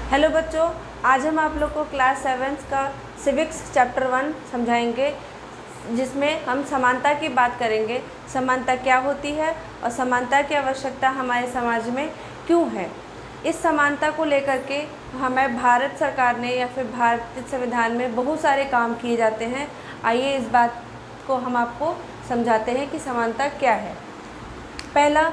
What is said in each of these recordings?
Hello बच्चों, आज हम आप लोग को क्लास 7 का सिविक्स चैप्टर 1 समझाएंगे, जिसमें हम समानता की बात करेंगे। समानता क्या होती है और समानता की आवश्यकता हमारे समाज में क्यों है। इस समानता को लेकर के हमें भारत सरकार ने या फिर भारतीय संविधान में बहुत सारे काम किए जाते हैं। आइए इस बात को हम आपको समझाते हैं कि समानता क्या है। पहला,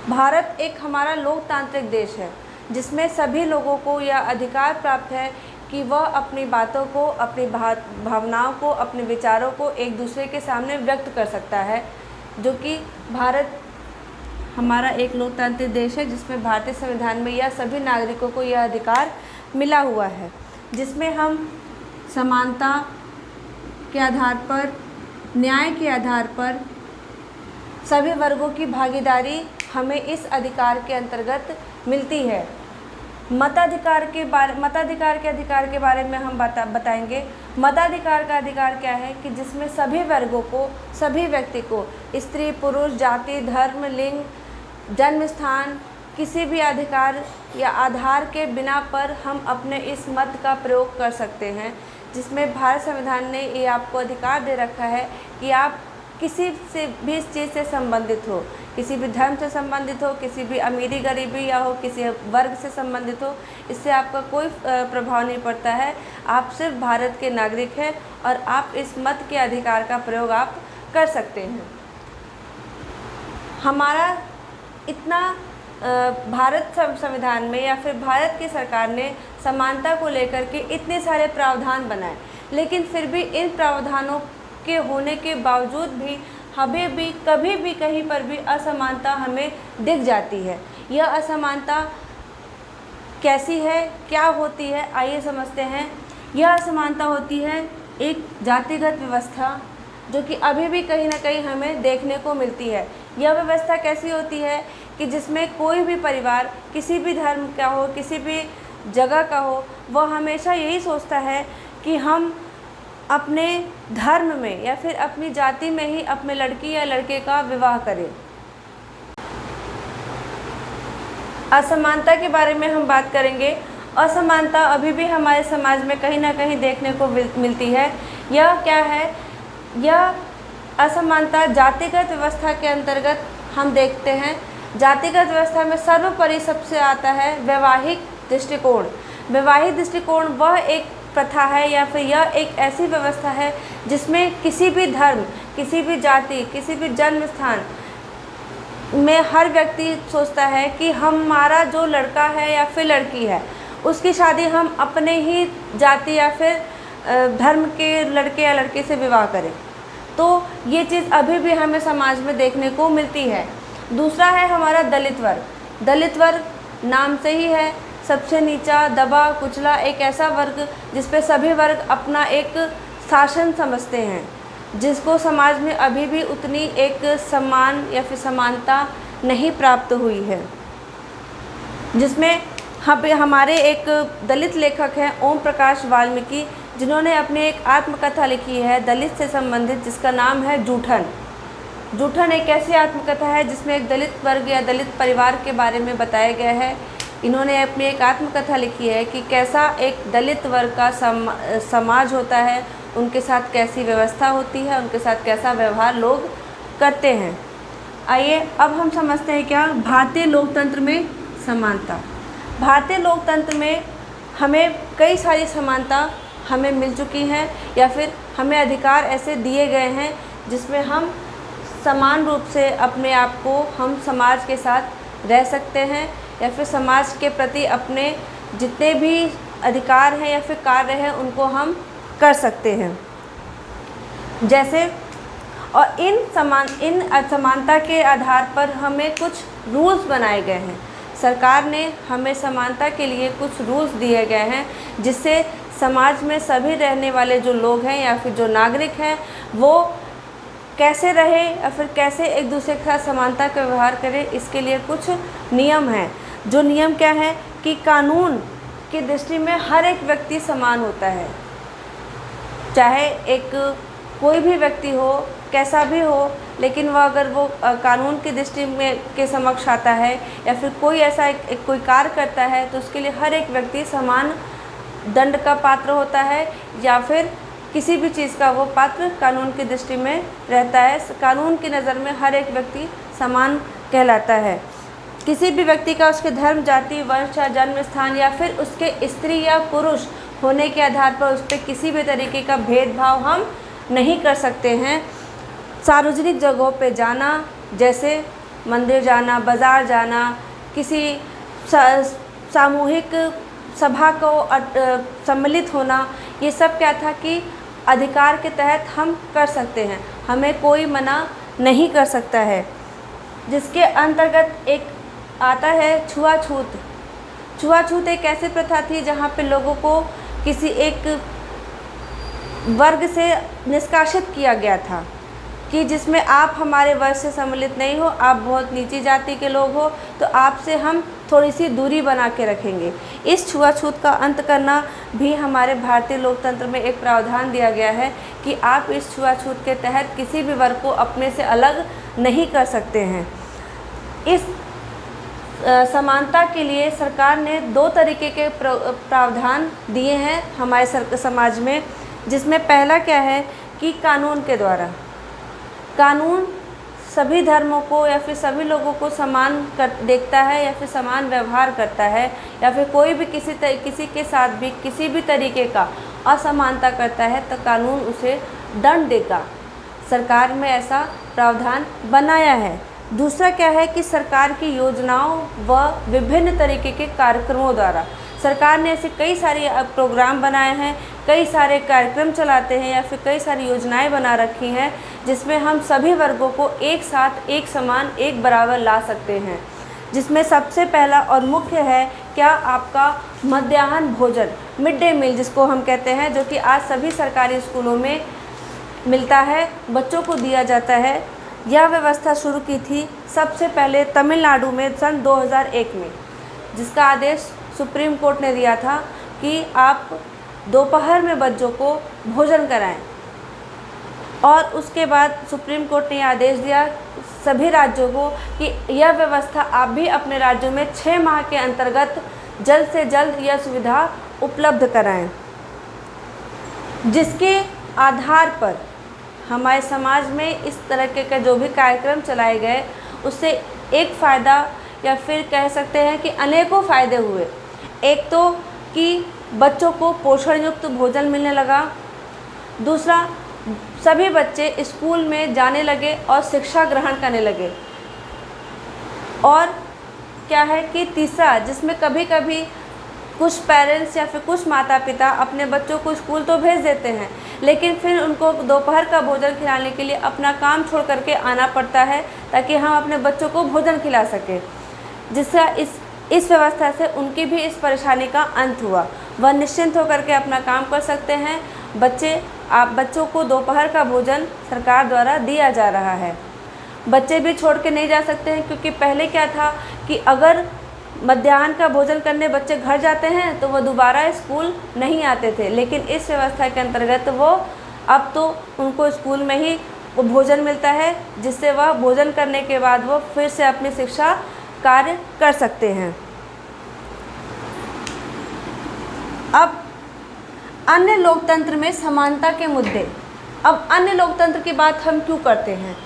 भारत एक हमारा लोकतांत्रिक देश है जिसमें सभी लोगों को यह अधिकार प्राप्त है कि वह अपनी बातों को, अपनी भावनाओं को, अपने विचारों को एक दूसरे के सामने व्यक्त कर सकता है। जो कि भारत हमारा एक लोकतांत्रिक देश है जिसमें भारतीय संविधान में यह सभी नागरिकों को यह अधिकार मिला हुआ है, जिसमें हम समानता के आधार पर, न्याय के आधार पर सभी वर्गों की भागीदारी हमें इस अधिकार के अंतर्गत मिलती है। मताधिकार के अधिकार के बारे में हम बताएंगे। मताधिकार का अधिकार क्या है कि जिसमें सभी वर्गों को, सभी व्यक्ति को, स्त्री पुरुष, जाति, धर्म, लिंग, जन्म स्थान, किसी भी अधिकार या आधार के बिना पर हम अपने इस मत का प्रयोग कर सकते हैं। जिसमें भारत संविधान ने ये आपको अधिकार दे रखा है कि आप किसी से भी इस चीज़ से संबंधित हो, किसी भी धर्म से संबंधित हो, किसी भी अमीरी गरीबी या हो, किसी वर्ग से संबंधित हो, इससे आपका कोई प्रभाव नहीं पड़ता है। आप सिर्फ भारत के नागरिक हैं और आप इस मत के अधिकार का प्रयोग आप कर सकते हैं। हमारा इतना भारत संविधान में या फिर भारत की सरकार ने समानता को लेकर के इतने सारे प्रावधान बनाए, लेकिन फिर भी इन प्रावधानों के होने के बावजूद भी हमें भी कभी भी कहीं पर भी असमानता हमें दिख जाती है। यह असमानता कैसी है, क्या होती है, आइए समझते हैं। यह असमानता होती है एक जातिगत व्यवस्था, जो कि अभी भी कहीं ना कहीं हमें देखने को मिलती है। यह व्यवस्था कैसी होती है कि जिसमें कोई भी परिवार किसी भी धर्म का हो, किसी भी जगह का हो, वह हमेशा यही सोचता है कि हम अपने धर्म में या फिर अपनी जाति में ही अपने लड़की या लड़के का विवाह करें। असमानता के बारे में हम बात करेंगे। असमानता अभी भी हमारे समाज में कहीं ना कहीं देखने को मिलती है। यह क्या है? यह असमानता जातिगत व्यवस्था के अंतर्गत हम देखते हैं। जातिगत व्यवस्था में सर्वोपरि सबसे आता है वैवाहिक दृष्टिकोण। वैवाहिक दृष्टिकोण वह एक प्रथा है या फिर यह एक ऐसी व्यवस्था है जिसमें किसी भी धर्म, किसी भी जाति, किसी भी जन्म स्थान में हर व्यक्ति सोचता है कि हमारा जो लड़का है या फिर लड़की है, उसकी शादी हम अपने ही जाति या फिर धर्म के लड़के या लड़की से विवाह करें। तो ये चीज़ अभी भी हमें समाज में देखने को मिलती है। दूसरा है हमारा दलित वर्ग। दलित वर्ग नाम से ही है सबसे नीचा, दबा कुचला एक ऐसा वर्ग जिस पे सभी वर्ग अपना एक शासन समझते हैं, जिसको समाज में अभी भी उतनी एक सम्मान या फिर समानता नहीं प्राप्त हुई है। जिसमें हमारे एक दलित लेखक हैं ओम प्रकाश वाल्मीकि, जिन्होंने अपनी एक आत्मकथा लिखी है दलित से संबंधित, जिसका नाम है जूठन। जूठन एक ऐसी आत्मकथा है जिसमें एक दलित वर्ग या दलित परिवार के बारे में बताया गया है। इन्होंने अपनी एक आत्मकथा लिखी है कि कैसा एक दलित वर्ग का समाज होता है, उनके साथ कैसी व्यवस्था होती है, उनके साथ कैसा व्यवहार लोग करते हैं। आइए अब हम समझते हैं क्या भारतीय लोकतंत्र में समानता। भारतीय लोकतंत्र में हमें कई सारी समानता हमें मिल चुकी हैं या फिर हमें अधिकार ऐसे दिए गए हैं जिसमें हम समान रूप से अपने आप को हम समाज के साथ रह सकते हैं या फिर समाज के प्रति अपने जितने भी अधिकार हैं या फिर कार्य हैं उनको हम कर सकते हैं। जैसे और इन असमानता के आधार पर हमें कुछ रूल्स बनाए गए हैं। सरकार ने हमें समानता के लिए कुछ रूल्स दिए गए हैं, जिससे समाज में सभी रहने वाले जो लोग हैं या फिर जो नागरिक हैं वो कैसे रहे या फिर कैसे एक दूसरे के साथ समानता का व्यवहार करें, इसके लिए कुछ नियम हैं। जो नियम क्या है कि कानून की दृष्टि में हर एक व्यक्ति समान होता है। चाहे एक कोई भी व्यक्ति हो, कैसा भी हो, लेकिन वह अगर वो कानून की दृष्टि में के समक्ष आता है या फिर कोई ऐसा कोई कार्य करता है, तो उसके लिए हर एक व्यक्ति समान दंड का पात्र होता है, या फिर किसी भी चीज़ का वो पात्र कानून की दृष्टि में रहता है। कानून की नज़र में हर एक व्यक्ति समान कहलाता है। किसी भी व्यक्ति का उसके धर्म, जाति, वंश या जन्म स्थान या फिर उसके स्त्री या पुरुष होने के आधार पर उस पर किसी भी तरीके का भेदभाव हम नहीं कर सकते हैं। सार्वजनिक जगहों पे जाना, जैसे मंदिर जाना, बाज़ार जाना, किसी सामूहिक सभा को सम्मिलित होना, ये सब क्या था कि अधिकार के तहत हम कर सकते हैं, हमें कोई मना नहीं कर सकता है। जिसके अंतर्गत एक आता है छुआछूत। छुआछूत एक ऐसी प्रथा थी जहाँ पे लोगों को किसी एक वर्ग से निष्कासित किया गया था, कि जिसमें आप हमारे वर्ग से सम्मिलित नहीं हो, आप बहुत नीची जाति के लोग हो, तो आपसे हम थोड़ी सी दूरी बना के रखेंगे। इस छुआछूत का अंत करना भी हमारे भारतीय लोकतंत्र में एक प्रावधान दिया गया है कि आप इस छुआछूत के तहत किसी भी वर्ग को अपने से अलग नहीं कर सकते हैं। इस समानता के लिए सरकार ने 2 तरीके के प्रावधान दिए हैं हमारे समाज में, जिसमें पहला क्या है कि कानून के द्वारा, कानून सभी धर्मों को या फिर सभी लोगों को समान देखता है या फिर समान व्यवहार करता है, या फिर कोई भी किसी के साथ भी किसी भी तरीके का असमानता करता है तो कानून उसे दंड देगा। सरकार में ऐसा प्रावधान बनाया है। दूसरा क्या है कि सरकार की योजनाओं व विभिन्न तरीके के कार्यक्रमों द्वारा सरकार ने ऐसे कई सारे प्रोग्राम बनाए हैं, कई सारे कार्यक्रम चलाते हैं या फिर कई सारी योजनाएं बना रखी हैं, जिसमें हम सभी वर्गों को एक साथ, एक समान, एक बराबर ला सकते हैं। जिसमें सबसे पहला और मुख्य है क्या, आपका मध्याह्न भोजन, मिड डे मील जिसको हम कहते हैं, जो कि आज सभी सरकारी स्कूलों में मिलता है, बच्चों को दिया जाता है। यह व्यवस्था शुरू की थी सबसे पहले तमिलनाडु में सन 2001 में, जिसका आदेश सुप्रीम कोर्ट ने दिया था कि आप दोपहर में बच्चों को भोजन कराएं। और उसके बाद सुप्रीम कोर्ट ने आदेश दिया सभी राज्यों को कि यह व्यवस्था आप भी अपने राज्यों में 6 माह के अंतर्गत जल्द से जल्द यह सुविधा उपलब्ध कराएं। जिसके आधार पर हमारे समाज में इस तरह के जो भी कार्यक्रम चलाए गए, उससे एक फ़ायदा या फिर कह सकते हैं कि अनेकों फ़ायदे हुए। एक तो कि बच्चों को पोषण युक्त भोजन मिलने लगा, दूसरा सभी बच्चे स्कूल में जाने लगे और शिक्षा ग्रहण करने लगे, और क्या है कि तीसरा, जिसमें कभी कभी कुछ पेरेंट्स या फिर कुछ माता पिता अपने बच्चों को स्कूल तो भेज देते हैं, लेकिन फिर उनको दोपहर का भोजन खिलाने के लिए अपना काम छोड़ करके आना पड़ता है ताकि हम अपने बच्चों को भोजन खिला सकें। जिससे इस व्यवस्था से उनकी भी इस परेशानी का अंत हुआ, वह निश्चिंत होकर के अपना काम कर सकते हैं। बच्चों को दोपहर का भोजन सरकार द्वारा दिया जा रहा है। बच्चे भी छोड़ के नहीं जा सकते हैं, क्योंकि पहले क्या था कि अगर मध्याह्न का भोजन करने बच्चे घर जाते हैं तो वो दोबारा स्कूल नहीं आते थे, लेकिन इस व्यवस्था के अंतर्गत वो अब तो उनको स्कूल में ही वो भोजन मिलता है, जिससे वह भोजन करने के बाद वो फिर से अपनी शिक्षा कार्य कर सकते हैं। अब अन्य लोकतंत्र में समानता के मुद्दे। अब अन्य लोकतंत्र की बात हम क्यों करते हैं?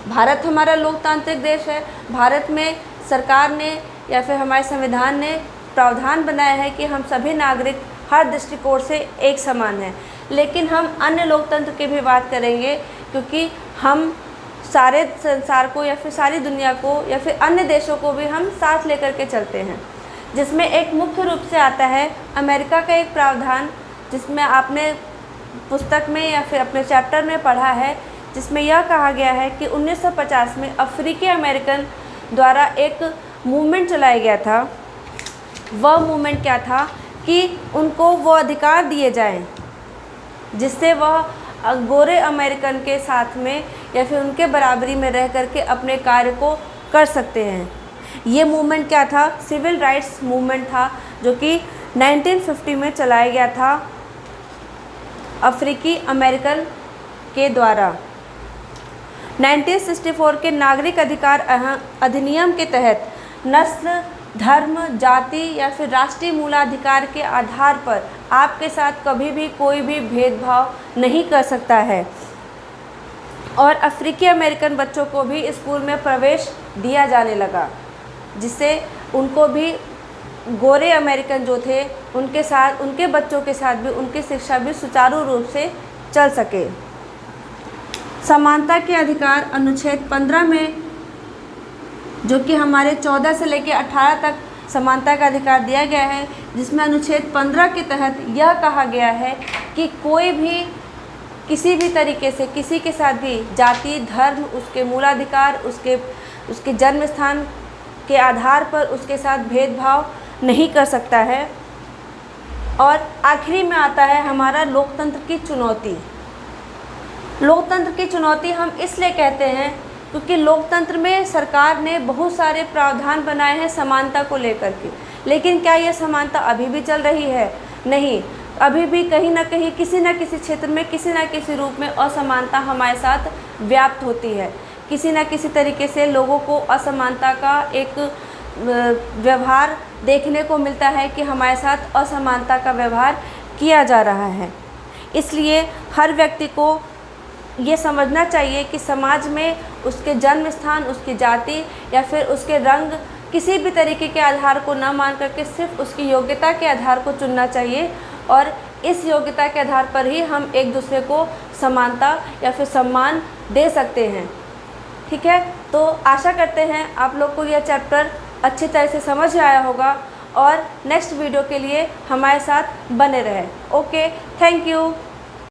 भारत हमारा लोकतांत्रिक देश है। भारत में सरकार ने या फिर हमारे संविधान ने प्रावधान बनाया है कि हम सभी नागरिक हर दृष्टिकोण से एक समान हैं। लेकिन हम अन्य लोकतंत्र की भी बात करेंगे, क्योंकि हम सारे संसार को या फिर सारी दुनिया को या फिर अन्य देशों को भी हम साथ लेकर के चलते हैं। जिसमें एक मुख्य रूप से आता है अमेरिका का एक प्रावधान, जिसमें आपने पुस्तक में या फिर अपने चैप्टर में पढ़ा है, जिसमें यह कहा गया है कि 1950 में अफ्रीकी अमेरिकन द्वारा एक मूवमेंट चलाया गया था। वह मूवमेंट क्या था कि उनको वो अधिकार दिए जाएं जिससे वह गोरे अमेरिकन के साथ में या फिर उनके बराबरी में रह करके अपने कार्य को कर सकते हैं। ये मूवमेंट क्या था? सिविल राइट्स मूवमेंट था, जो कि 1950 में चलाया गया था अफ्रीकी अमेरिकन के द्वारा। 1964 के नागरिक अधिकार अधिनियम के तहत नस्ल, धर्म, जाति या फिर राष्ट्रीय मूलाधिकार के आधार पर आपके साथ कभी भी कोई भी भेदभाव नहीं कर सकता है। और अफ्रीकी अमेरिकन बच्चों को भी स्कूल में प्रवेश दिया जाने लगा, जिससे उनको भी गोरे अमेरिकन जो थे उनके साथ, उनके बच्चों के साथ भी उनकी शिक्षा भी सुचारू रूप से चल सके। समानता के अधिकार अनुच्छेद 15 में, जो कि हमारे 14 से लेकर 18 तक समानता का अधिकार दिया गया है, जिसमें अनुच्छेद 15 के तहत यह कहा गया है कि कोई भी किसी भी तरीके से किसी के साथ भी जाति, धर्म, उसके मूलाधिकार, उसके जन्म स्थान के आधार पर उसके साथ भेदभाव नहीं कर सकता है। और आखिरी में आता है हमारा लोकतंत्र की चुनौती। लोकतंत्र की चुनौती हम इसलिए कहते हैं क्योंकि लोकतंत्र में सरकार ने बहुत सारे प्रावधान बनाए हैं समानता को लेकर के, लेकिन क्या यह समानता अभी भी चल रही है? नहीं, अभी भी कहीं ना कहीं किसी न किसी क्षेत्र में किसी न किसी रूप में असमानता हमारे साथ व्याप्त होती है। किसी न किसी तरीके से लोगों को असमानता का एक व्यवहार देखने को मिलता है कि हमारे साथ असमानता का व्यवहार किया जा रहा है। इसलिए हर व्यक्ति को ये समझना चाहिए कि समाज में उसके जन्म स्थान, उसकी जाति या फिर उसके रंग, किसी भी तरीके के आधार को न मान करके सिर्फ उसकी योग्यता के आधार को चुनना चाहिए, और इस योग्यता के आधार पर ही हम एक दूसरे को समानता या फिर सम्मान दे सकते हैं। ठीक है, तो आशा करते हैं आप लोग को यह चैप्टर अच्छी तरह से समझ आया होगा और नेक्स्ट वीडियो के लिए हमारे साथ बने रहें। Okay, thank you.